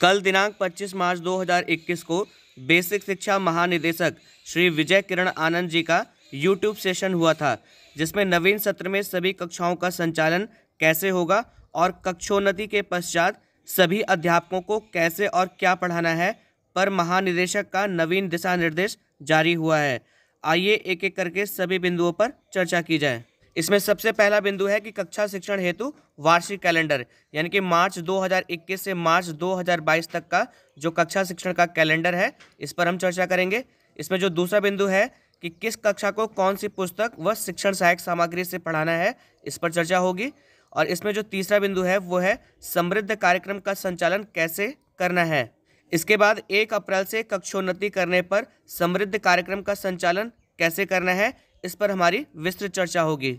कल दिनांक 25 मार्च 2021 को बेसिक शिक्षा महानिदेशक श्री विजय किरण आनंद जी का यूट्यूब सेशन हुआ था, जिसमें नवीन सत्र में सभी कक्षाओं का संचालन कैसे होगा और कक्षोन्नति के पश्चात सभी अध्यापकों को कैसे और क्या पढ़ाना है पर महानिदेशक का नवीन दिशा निर्देश जारी हुआ है। आइए एक एक करके सभी बिंदुओं पर चर्चा की जाए। इसमें सबसे पहला बिंदु है कि कक्षा शिक्षण हेतु वार्षिक कैलेंडर, यानी कि मार्च 2021 से मार्च 2022 तक का जो कक्षा शिक्षण का कैलेंडर है, इस पर हम चर्चा करेंगे। इसमें जो दूसरा बिंदु है कि किस कक्षा को कौन सी पुस्तक व शिक्षण सहायक सामग्री से पढ़ाना है, इस पर चर्चा होगी। और इसमें जो तीसरा बिंदु है वो है समृद्ध कार्यक्रम का संचालन कैसे करना है। इसके बाद 1 अप्रैल से कक्षोन्नति करने पर समृद्ध कार्यक्रम का संचालन कैसे करना है, इस पर हमारी विस्तृत चर्चा होगी।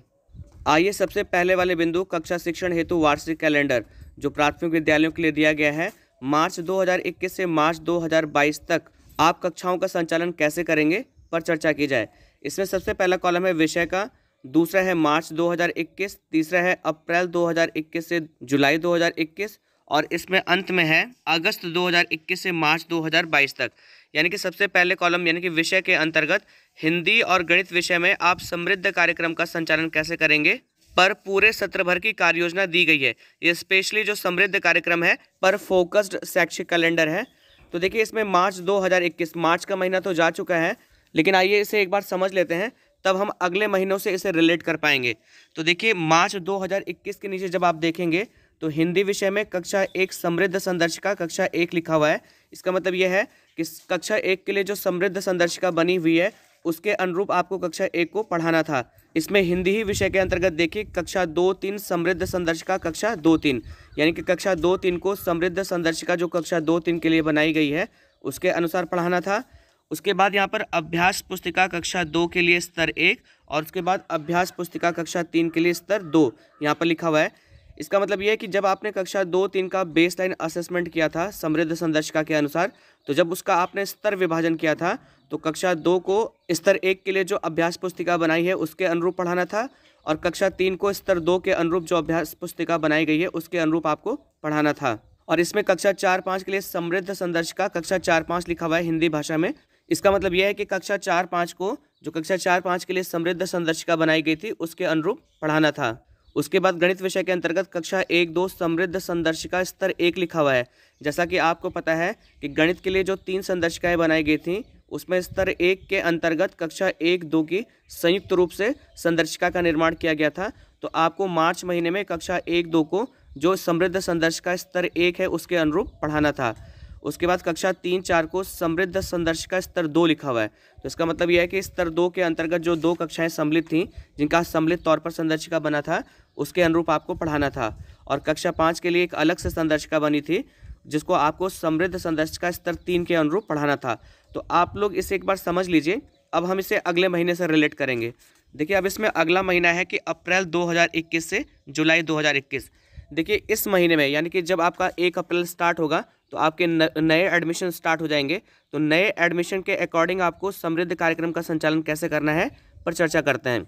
आइए सबसे पहले वाले बिंदु कक्षा शिक्षण हेतु वार्षिक कैलेंडर जो प्राथमिक विद्यालयों के लिए दिया गया है, मार्च 2021 से मार्च 2022 तक आप कक्षाओं का संचालन कैसे करेंगे पर चर्चा की जाए। इसमें सबसे पहला कॉलम है विषय का, दूसरा है मार्च 2021, तीसरा है अप्रैल 2021 से जुलाई 2021 और इसमें अंत में है अगस्त 2021 से मार्च 2022 तक। यानी कि सबसे पहले कॉलम यानी कि विषय के अंतर्गत हिंदी और गणित विषय में आप समृद्ध कार्यक्रम का संचालन कैसे करेंगे पर पूरे सत्र भर की कार्ययोजना दी गई है। ये स्पेशली जो समृद्ध कार्यक्रम है पर फोकस्ड शैक्षिक कैलेंडर है। तो देखिए इसमें मार्च 2021, मार्च का महीना तो जा चुका है, लेकिन आइए इसे एक बार समझ लेते हैं, तब हम अगले महीनों से इसे रिलेट कर पाएंगे। तो देखिए मार्च 2021 के नीचे जब आप देखेंगे तो हिंदी विषय में कक्षा 1 समृद्ध संदर्शिका कक्षा 1 लिखा हुआ है। इसका मतलब यह है कि कक्षा 1 के लिए जो समृद्ध संदर्शिका बनी हुई है उसके अनुरूप आपको कक्षा 1 को पढ़ाना था। इसमें हिंदी ही विषय के अंतर्गत देखिए कक्षा 2-3 समृद्ध संदर्शिका कक्षा 2-3, यानी कि कक्षा 2-3 को समृद्ध संदर्शिका जो कक्षा 2-3 के लिए बनाई गई है उसके अनुसार पढ़ाना था। उसके बाद यहाँ पर अभ्यास पुस्तिका कक्षा 2 के लिए स्तर 1 और उसके बाद अभ्यास पुस्तिका कक्षा 3 के लिए स्तर 2 यहाँ पर लिखा हुआ है। इसका मतलब ये है कि जब आपने कक्षा 2-3 का बेसलाइन असेसमेंट किया था समृद्ध संदर्शिका के अनुसार, तो जब उसका आपने स्तर विभाजन किया था तो कक्षा 2 को स्तर 1 के लिए जो अभ्यास पुस्तिका बनाई है उसके अनुरूप पढ़ाना था और कक्षा 3 को स्तर 2 के अनुरूप जो अभ्यास पुस्तिका बनाई गई है उसके अनुरूप आपको पढ़ाना था। और इसमें कक्षा 4-5 के लिए समृद्ध संदर्शिका कक्षा 4-5 लिखा हुआ है हिंदी भाषा में। इसका मतलब यह है कि कक्षा 4-5 को जो कक्षा 4-5 के लिए समृद्ध संदर्शिका बनाई गई थी उसके अनुरूप पढ़ाना था। उसके बाद गणित विषय के अंतर्गत कक्षा 1-2 समृद्ध संदर्शिका स्तर 1 लिखा हुआ है। जैसा कि आपको पता है कि गणित के लिए जो 3 संदर्शिकाएं बनाई गई थी उसमें स्तर 1 के अंतर्गत कक्षा 1-2 की संयुक्त रूप से संदर्शिका का निर्माण किया गया था। तो आपको मार्च महीने में कक्षा 1-2 को जो समृद्ध संदर्शिका स्तर 1 है उसके अनुरूप पढ़ाना था। उसके बाद कक्षा 3-4 को समृद्ध संदर्शिका स्तर 2 लिखा हुआ है। तो इसका मतलब यह है कि स्तर 2 के अंतर्गत जो 2 कक्षाएं सम्मिलित थीं जिनका सम्मिलित तौर पर संदर्शिका बना था उसके अनुरूप आपको पढ़ाना था। और कक्षा 5 के लिए एक अलग से संदर्शिका बनी थी जिसको आपको समृद्ध संदर्शिका स्तर 3 के अनुरूप पढ़ाना था। तो आप लोग इसे एक बार समझ लीजिए। अब हम इसे अगले महीने से रिलेट करेंगे। देखिए अब इसमें अगला महीना है कि अप्रैल 2021 से जुलाई 2021। देखिए इस महीने में यानी कि जब आपका 1 अप्रैल स्टार्ट होगा तो आपके नए एडमिशन स्टार्ट हो जाएंगे। तो नए एडमिशन के अकॉर्डिंग आपको समृद्ध कार्यक्रम का संचालन कैसे करना है पर चर्चा करते हैं।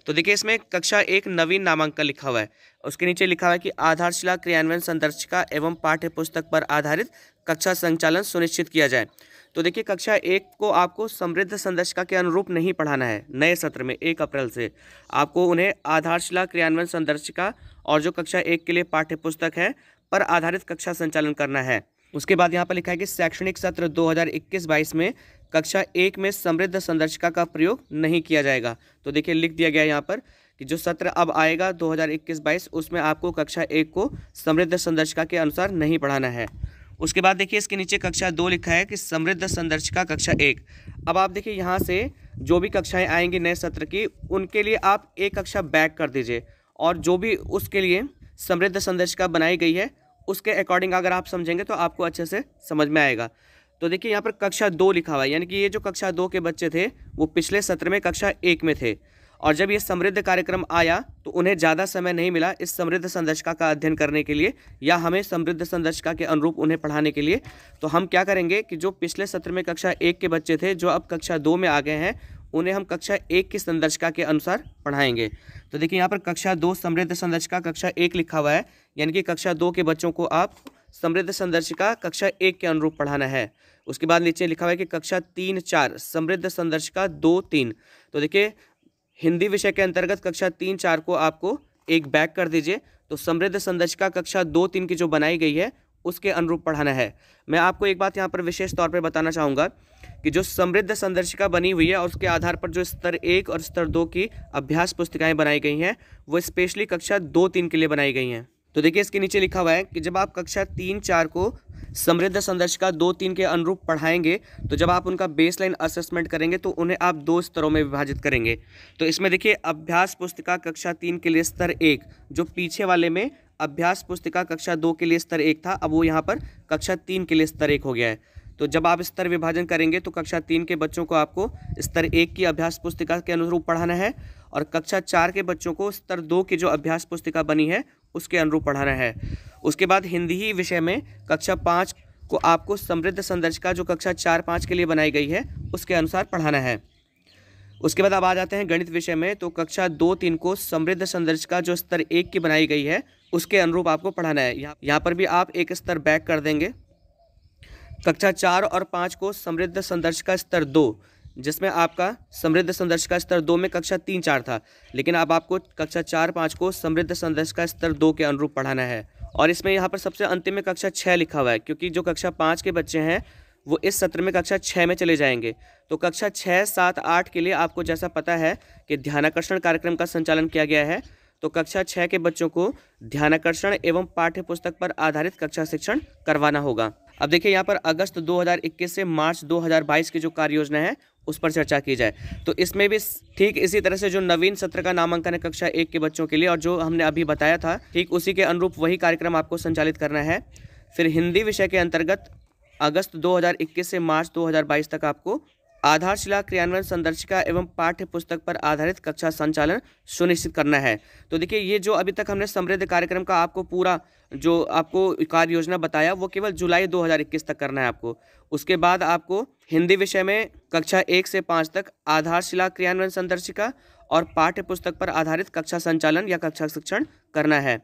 तो देखिए इसमें कक्षा 1 नवीन नामांकन लिखा हुआ है, उसके नीचे लिखा हुआ है कि आधारशिला क्रियान्वयन संदर्शिका एवं पाठ्य पुस्तक पर आधारित कक्षा संचालन सुनिश्चित किया जाए। तो देखिए कक्षा 1 को आपको समृद्ध संदर्शिका के अनुरूप नहीं पढ़ाना है। नए सत्र में 1 अप्रैल से आपको उन्हें आधारशिला क्रियान्वयन संदर्शिका और जो कक्षा 1 के लिए पाठ्य पुस्तक है पर आधारित कक्षा संचालन करना है। उसके बाद यहाँ पर लिखा है कि शैक्षणिक सत्र 2021-22 में कक्षा 1 में समृद्ध संदर्शिका का प्रयोग नहीं किया जाएगा। तो देखिए लिख दिया गया है यहाँ पर कि जो सत्र अब आएगा 2021-22 उसमें आपको कक्षा 1 को समृद्ध संदर्शिका के अनुसार नहीं पढ़ाना है। उसके बाद देखिए इसके नीचे कक्षा 2 लिखा है कि समृद्ध संदर्शिका कक्षा 1। अब आप देखिए यहाँ से जो भी कक्षाएँ आएंगी नए सत्र की उनके लिए आप एक कक्षा बैक कर दीजिए और जो भी उसके लिए समृद्ध संदर्शिका बनाई गई है उसके अकॉर्डिंग अगर आप समझेंगे तो आपको अच्छे से समझ में आएगा। तो देखिए यहाँ पर कक्षा 2 लिखा हुआ है, यानी कि ये जो कक्षा 2 के बच्चे थे वो पिछले सत्र में कक्षा 1 में थे और जब ये समृद्ध कार्यक्रम आया तो उन्हें ज़्यादा समय नहीं मिला इस समृद्ध संदर्शिका का अध्ययन करने के लिए या हमें समृद्ध संदर्शिका के अनुरूप उन्हें पढ़ाने के लिए। तो हम क्या करेंगे कि जो पिछले सत्र में कक्षा 1 के बच्चे थे जो अब कक्षा 2 में आ गए हैं उन्हें हम कक्षा 1 की संदर्शिका के अनुसार पढ़ाएंगे। तो देखिए यहाँ पर कक्षा 2 समृद्ध संदर्शिका कक्षा 1 लिखा हुआ है, यानी कि कक्षा 2 के बच्चों को आप समृद्ध संदर्शिका कक्षा 1 के अनुरूप पढ़ाना है। उसके बाद नीचे लिखा हुआ है कि कक्षा 3-4 समृद्ध संदर्शिका 2-3। तो देखिए हिंदी विषय के अंतर्गत कक्षा 3-4 को आपको एक बैक कर दीजिए, तो समृद्ध संदर्शिका कक्षा 2-3 की जो बनाई गई है उसके अनुरूप पढ़ाना है। मैं आपको एक बात यहाँ पर विशेष तौर पे बताना चाहूँगा कि जो समृद्ध संदर्शिका बनी हुई है और उसके आधार पर जो स्तर 1 और स्तर 2 की अभ्यास पुस्तिकाएं बनाई गई हैं वो स्पेशली कक्षा 2-3 के लिए बनाई गई हैं। तो देखिए इसके नीचे लिखा हुआ है कि जब आप कक्षा 3-4 को समृद्ध संदर्शिका 2-3 के अनुरूप पढ़ाएंगे तो जब आप उनका बेसलाइन असेसमेंट करेंगे तो उन्हें आप 2 स्तरों में विभाजित करेंगे। तो इसमें देखिए अभ्यास पुस्तिका कक्षा 3 के लिए स्तर 1, जो पीछे वाले में अभ्यास पुस्तिका कक्षा 2 के लिए स्तर 1 था, अब वो यहाँ पर कक्षा 3 के लिए स्तर 1 हो गया है। तो जब आप स्तर विभाजन करेंगे तो कक्षा 3 के बच्चों को आपको स्तर 1 की अभ्यास पुस्तिका के अनुरूप पढ़ाना है और कक्षा 4 के बच्चों को स्तर 2 की जो अभ्यास पुस्तिका बनी है उसके अनुरूप पढ़ाना है। उसके बाद हिंदी ही विषय में कक्षा 5 को आपको समृद्ध संदर्शिका जो कक्षा 4-5 के लिए बनाई गई है उसके अनुसार पढ़ाना है। उसके बाद अब आ जाते हैं गणित विषय में, तो कक्षा 2-3 को समृद्ध संदर्शिका जो स्तर 1 की बनाई गई है उसके अनुरूप आपको पढ़ाना है। यहाँ पर भी आप एक स्तर बैक कर देंगे। कक्षा 4 और 5 को समृद्ध संदर्शिका स्तर 2, जिसमें आपका समृद्ध संदर्शिका स्तर 2 में कक्षा 3-4 था, लेकिन अब आपको कक्षा 4-5 को समृद्ध संदर्शिका स्तर 2 के अनुरूप पढ़ाना है। और इसमें यहाँ पर सबसे अंतिम में कक्षा 6 लिखा हुआ है, क्योंकि जो कक्षा 5 के बच्चे हैं वो इस सत्र में कक्षा 6 में चले जाएंगे। तो कक्षा 6, 7, 8 के लिए आपको जैसा पता है कि ध्यानाकर्षण कार्यक्रम का संचालन किया गया है, तो कक्षा 6 के बच्चों को ध्यानाकर्षण एवं पाठ्य पुस्तक पर आधारित कक्षा शिक्षण करवाना होगा। अब देखिए यहाँ पर अगस्त 2021 से मार्च 2022 की जो कार्य योजना है उस पर चर्चा की जाए, तो इसमें भी ठीक इसी तरह से जो नवीन सत्र का नामांकन है कक्षा 1 के बच्चों के लिए और जो हमने अभी बताया था ठीक उसी के अनुरूप वही कार्यक्रम आपको संचालित करना है। फिर हिंदी विषय के अंतर्गत अगस्त 2021 से मार्च 2022 तक आपको आधारशिला क्रियान्वयन संदर्शिका एवं पाठ्य पुस्तक पर आधारित कक्षा संचालन सुनिश्चित करना है। तो देखिए ये जो अभी तक हमने समृद्ध कार्यक्रम का आपको पूरा जो आपको कार्य योजना बताया वो केवल जुलाई 2021 तक करना है आपको। उसके बाद आपको हिंदी विषय में कक्षा 1 से 5 तक आधारशिला क्रियान्वयन संदर्शिका और पाठ्य पुस्तक पर आधारित कक्षा संचालन या कक्षा शिक्षण करना है।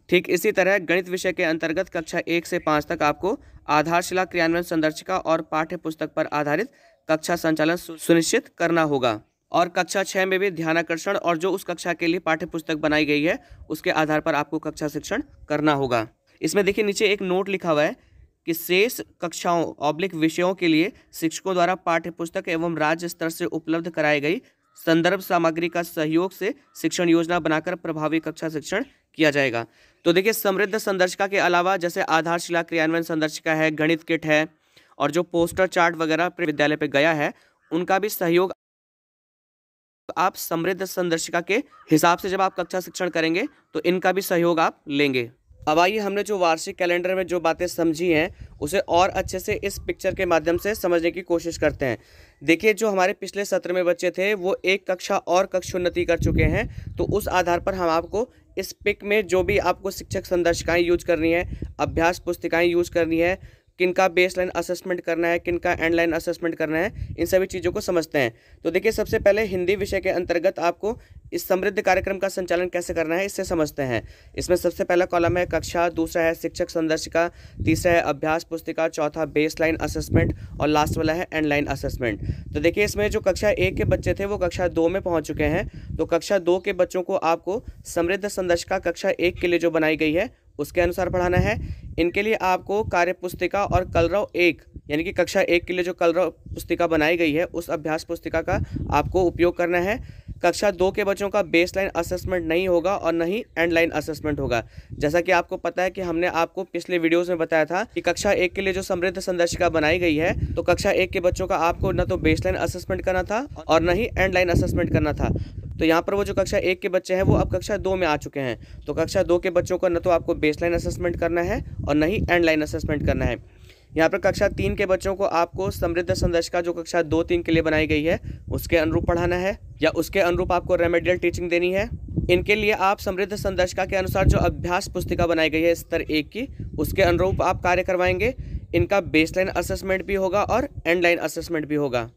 ठीक इसी तरह गणित विषय के अंतर्गत कक्षा 1 से 5 तक आपको आधारशिला क्रियान्वयन संदर्शिका और पाठ्य पुस्तक पर आधारित कक्षा संचालन सुनिश्चित करना होगा। और कक्षा 6 में भी ध्यानाकर्षण और जो उस कक्षा के लिए पाठ्य पुस्तक बनाई गई है उसके आधार पर आपको कक्षा शिक्षण करना होगा। इसमें देखिए नीचे एक नोट लिखा हुआ है कि शेष कक्षाओं / विषयों के लिए शिक्षकों द्वारा पाठ्य पुस्तक एवं राज्य स्तर से उपलब्ध कराई गई संदर्भ सामग्री का सहयोग से शिक्षण योजना बनाकर प्रभावी कक्षा शिक्षण किया जाएगा। तो देखिए समृद्ध संदर्शिका के अलावा जैसे आधारशिला क्रियान्वयन संदर्शिका है, गणित किट है और जो पोस्टर चार्ट वगैरह विद्यालय पे गया है उनका भी सहयोग आप समृद्ध संदर्शिका के हिसाब से जब आप कक्षा शिक्षण करेंगे तो इनका भी सहयोग आप लेंगे। अब आइए हमने जो वार्षिक कैलेंडर में जो बातें समझी हैं उसे और अच्छे से इस पिक्चर के माध्यम से समझने की कोशिश करते हैं। देखिए जो हमारे पिछले सत्र में बच्चे थे वो एक कक्षा और कक्षा उन्नति कर चुके हैं, तो उस आधार पर हम आपको इस पिक में जो भी आपको शिक्षक संदर्शिकाएं यूज करनी है, अभ्यास पुस्तिकाएं यूज करनी है, किनका बेसलाइन असेसमेंट करना है, किनका एंडलाइन असेसमेंट करना है, इन सभी चीज़ों को समझते हैं। तो देखिए सबसे पहले हिंदी विषय के अंतर्गत आपको इस समृद्ध कार्यक्रम का संचालन कैसे करना है इससे समझते हैं। इसमें सबसे पहला कॉलम है कक्षा, दूसरा है शिक्षक संदर्शिका, तीसरा है अभ्यास पुस्तिका, चौथा बेसलाइन असेसमेंट और लास्ट वाला है एंडलाइन असेसमेंट। तो देखिए इसमें जो कक्षा 1 के बच्चे थे वो कक्षा 2 में पहुँच चुके हैं, तो कक्षा 2 के बच्चों को आपको समृद्ध संदर्शिका कक्षा 1 के लिए जो बनाई गई है उसके अनुसार पढ़ाना है। इनके लिए आपको कार्य पुस्तिका और कलरव 1 यानी कि कक्षा 1 के लिए जो कलरव पुस्तिका बनाई गई है उस अभ्यास पुस्तिका का आपको उपयोग करना है। कक्षा 2 के बच्चों का बेसलाइन असेसमेंट नहीं होगा और न ही एंडलाइन असेसमेंट होगा। जैसा कि आपको पता है कि हमने आपको पिछले वीडियोस में बताया था कि कक्षा 1 के लिए जो समृद्ध संदर्शिका बनाई गई है तो कक्षा 1 के बच्चों का आपको न तो बेसलाइन असेसमेंट करना था और न ही एंडलाइन असेसमेंट करना था। तो यहाँ पर वो जो कक्षा 1 के बच्चे हैं वो अब कक्षा 2 में आ चुके हैं, तो कक्षा 2 के बच्चों को न तो आपको बेसलाइन असेसमेंट करना है और न ही एंडलाइन असेसमेंट करना है। यहाँ पर कक्षा 3 के बच्चों को आपको समृद्ध संदर्शिका जो कक्षा 2-3 के लिए बनाई गई है उसके अनुरूप पढ़ाना है या उसके अनुरूप आपको रेमेडियल टीचिंग देनी है। इनके लिए आप समृद्ध संदर्शिका के अनुसार जो अभ्यास पुस्तिका बनाई गई है स्तर 1 की उसके अनुरूप आप कार्य करवाएंगे। इनका बेसलाइन असेसमेंट भी होगा और एंडलाइन असेसमेंट भी होगा।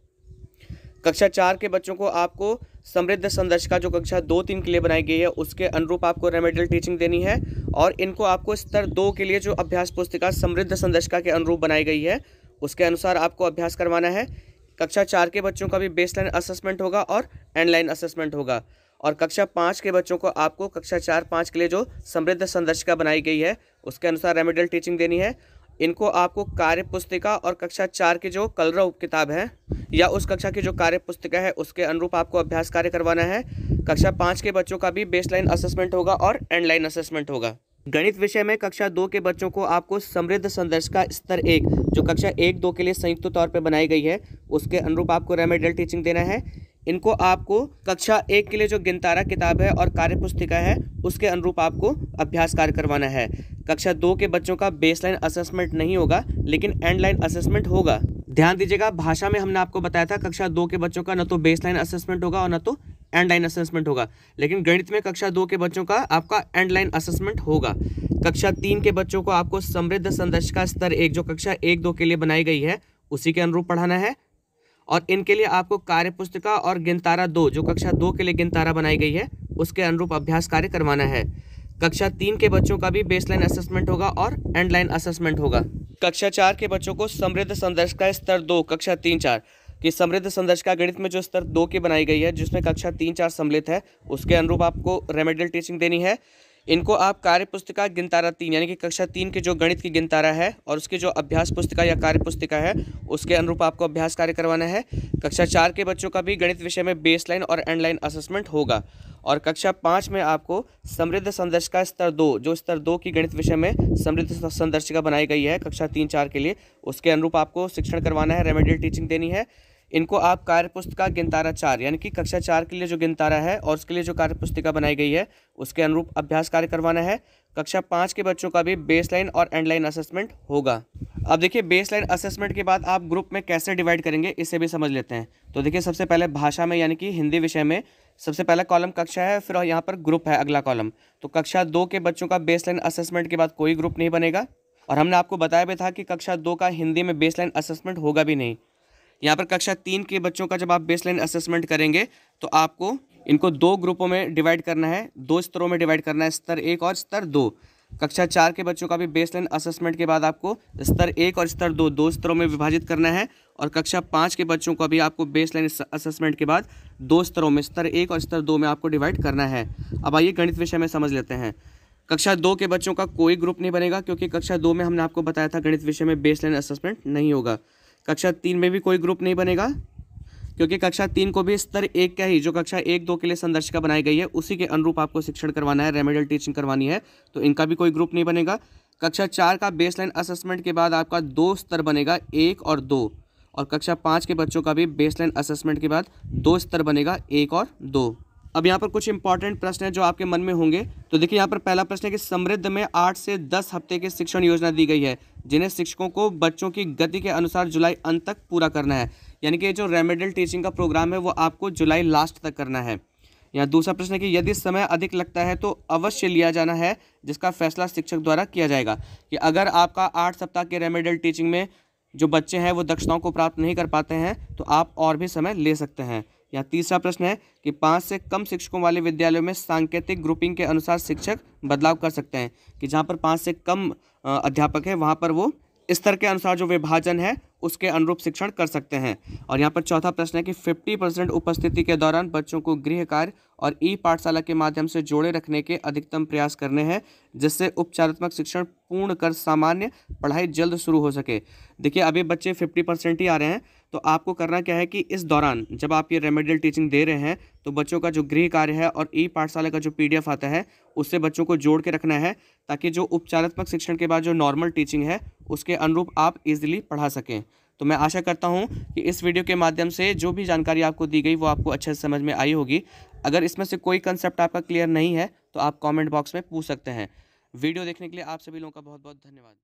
कक्षा 4 के बच्चों को आपको समृद्ध संदर्शिका जो कक्षा 2-3 के लिए बनाई गई है उसके अनुरूप आपको रेमेडियल टीचिंग देनी है, और इनको आपको स्तर 2 के लिए जो अभ्यास पुस्तिका समृद्ध संदर्शिका के अनुरूप बनाई गई है उसके अनुसार आपको अभ्यास करवाना है। कक्षा 4 के बच्चों का भी बेसलाइन असेसमेंट होगा और एंडलाइन असेसमेंट होगा, और कक्षा 5 के बच्चों को आपको कक्षा 4-5 के लिए जो समृद्ध संदर्शिका बनाई गई है उसके अनुसार रेमेडियल टीचिंग देनी है। इनको आपको कार्य पुस्तिका और कक्षा 4 की जो कलरव किताब है या उस कक्षा की जो कार्य पुस्तिका है उसके अनुरूप आपको अभ्यास कार्य करवाना है। कक्षा 5 के बच्चों का भी बेसलाइन असेसमेंट होगा और एंडलाइन असेसमेंट होगा। गणित विषय में कक्षा 2 के बच्चों को आपको समृद्ध संदर्शिका स्तर 1 जो कक्षा 1-2 के लिए संयुक्त तौर पर बनाई गई है उसके अनुरूप आपको रेमेडियल टीचिंग देना है। इनको आपको कक्षा 1 के लिए जो गिनतारा किताब है और कार्य पुस्तिका है उसके अनुरूप आपको अभ्यास कार्य करवाना है। कक्षा 2 के बच्चों का बेसलाइन असेसमेंट नहीं होगा लेकिन एंडलाइन असेसमेंट होगा। ध्यान दीजिएगा, भाषा में हमने आपको बताया था कक्षा 2 के बच्चों का न तो बेसलाइन असेसमेंट होगा और न तो एंडलाइन असेसमेंट होगा, लेकिन गणित में कक्षा 2 के बच्चों का आपका एंडलाइन असेसमेंट होगा। कक्षा 3 के बच्चों को आपको समृद्ध संदर्शिका स्तर 1 जो कक्षा 1-2 के लिए बनाई गई है उसी के अनुरूप पढ़ाना है, और इनके लिए आपको कार्य पुस्तिका और गिनतारा 2 जो कक्षा 2 के लिए गिनतारा बनाई गई है उसके अनुरूप अभ्यास कार्य करवाना है। कक्षा 3 के बच्चों का भी बेसलाइन असेसमेंट होगा और एंडलाइन असेसमेंट होगा। कक्षा 4 के बच्चों को समृद्ध संदर्शिका स्तर 2 कक्षा 3-4 की समृद्ध संदर्शिका गणित में जो स्तर 2 की बनाई गई है जिसमें कक्षा 3-4 सम्मिलित है उसके अनुरूप आपको रेमेडियल टीचिंग देनी है। इनको आप कार्य पुस्तिका गिनतारा 3 यानी कि कक्षा 3 की जो गणित की गिनतारा है और उसकी जो अभ्यास पुस्तिका या कार्य पुस्तिका है उसके अनुरूप आपको अभ्यास कार्य करवाना है। कक्षा 4 के बच्चों का भी गणित विषय में बेसलाइन और एंडलाइन असेसमेंट होगा, और कक्षा 5 में आपको समृद्ध संदर्शिका स्तर 2 जो स्तर 2 की गणित विषय में समृद्ध संदर्शिका बनाई गई है कक्षा 3-4 के लिए उसके अनुरूप आपको शिक्षण करवाना है, रेमेडियल टीचिंग देनी है। इनको आप कार्य पुस्तिका गिनतारा 4 यानी कि कक्षा 4 के लिए जो गिनतारा है और उसके लिए जो कार्य पुस्तिका बनाई गई है उसके अनुरूप अभ्यास कार्य करवाना है। कक्षा 5 के बच्चों का भी बेसलाइन और एंडलाइन असेसमेंट होगा। अब देखिए, बेसलाइन असेसमेंट के बाद आप ग्रुप में कैसे डिवाइड करेंगे इसे भी समझ लेते हैं। तो देखिए, सबसे पहले भाषा में यानी कि हिंदी विषय में सबसे पहला कॉलम कक्षा है, फिर यहाँ पर ग्रुप है अगला कॉलम। तो कक्षा 2 के बच्चों का बेसलाइन असेसमेंट के बाद कोई ग्रुप नहीं बनेगा, और हमने आपको बताया भी था कि कक्षा 2 का हिंदी में बेसलाइन असेसमेंट होगा भी नहीं। यहाँ पर कक्षा 3 के बच्चों का जब आप बेसलाइन असेसमेंट करेंगे तो आपको इनको 2 ग्रुपों में डिवाइड करना है, 2 स्तरों में डिवाइड करना है, स्तर 1 और स्तर 2। कक्षा 4 के बच्चों का भी बेसलाइन असेसमेंट के बाद आपको स्तर 1 और स्तर 2 स्तरों में विभाजित करना है, और कक्षा 5 के बच्चों का भी आपको बेसलाइन असेसमेंट के बाद 2 स्तरों में स्तर 1 और स्तर 2 में आपको डिवाइड करना है। अब आइए गणित विषय में समझ लेते हैं। कक्षा 2 के बच्चों का कोई ग्रुप नहीं बनेगा क्योंकि कक्षा 2 में हमने आपको बताया था गणित विषय में बेसलाइन असेसमेंट नहीं होगा। कक्षा 3 में भी कोई ग्रुप नहीं बनेगा क्योंकि कक्षा 3 को भी स्तर 1 का ही जो कक्षा 1-2 के लिए संदर्शिका बनाई गई है उसी के अनुरूप आपको शिक्षण करवाना है, रेमेडियल टीचिंग करवानी है, तो इनका भी कोई ग्रुप नहीं बनेगा। कक्षा 4 का बेसलाइन असेसमेंट के बाद आपका 2 स्तर बनेगा, 1 और 2, और कक्षा 5 के बच्चों का भी बेसलाइन असेसमेंट के बाद 2 स्तर बनेगा, 1 और 2। अब यहाँ पर कुछ इंपॉर्टेंट प्रश्न हैं जो आपके मन में होंगे। तो देखिए, यहाँ पर पहला प्रश्न है कि समृद्ध में 8 से 10 हफ्ते की शिक्षण योजना दी गई है जिन्हें शिक्षकों को बच्चों की गति के अनुसार जुलाई अंत तक पूरा करना है, यानी कि जो रेमेडियल टीचिंग का प्रोग्राम है वो आपको जुलाई लास्ट तक करना है। यहाँ दूसरा प्रश्न है कि यदि समय अधिक लगता है तो अवश्य लिया जाना है जिसका फैसला शिक्षक द्वारा किया जाएगा, कि अगर आपका 8 सप्ताह के रेमेडियल टीचिंग में जो बच्चे हैं वो दक्षताओं को प्राप्त नहीं कर पाते हैं तो आप और भी समय ले सकते हैं। या तीसरा प्रश्न है कि 5 से कम शिक्षकों वाले विद्यालयों में सांकेतिक ग्रुपिंग के अनुसार शिक्षक बदलाव कर सकते हैं, कि जहां पर 5 से कम अध्यापक है वहां पर वो स्तर के अनुसार जो विभाजन है उसके अनुरूप शिक्षण कर सकते हैं। और यहाँ पर चौथा प्रश्न है कि 50% उपस्थिति के दौरान बच्चों को गृह कार्य और ई पाठशाला के माध्यम से जोड़े रखने के अधिकतम प्रयास करने हैं जिससे उपचारात्मक शिक्षण पूर्ण कर सामान्य पढ़ाई जल्द शुरू हो सके। देखिए, अभी बच्चे 50% ही आ रहे हैं, तो आपको करना क्या है कि इस दौरान जब आप ये रेमेडियल टीचिंग दे रहे हैं तो बच्चों का जो गृह कार्य है और ई पाठशाला का जो PDF आता है उससे बच्चों को जोड़ के रखना है, ताकि जो उपचारात्मक शिक्षण के बाद जो नॉर्मल टीचिंग है उसके अनुरूप आप इजीली पढ़ा सकें। तो मैं आशा करता हूं कि इस वीडियो के माध्यम से जो भी जानकारी आपको दी गई वो आपको अच्छे से समझ में आई होगी। अगर इसमें से कोई कंसेप्ट आपका क्लियर नहीं है तो आप कमेंट बॉक्स में पूछ सकते हैं। वीडियो देखने के लिए आप सभी लोगों का बहुत बहुत धन्यवाद।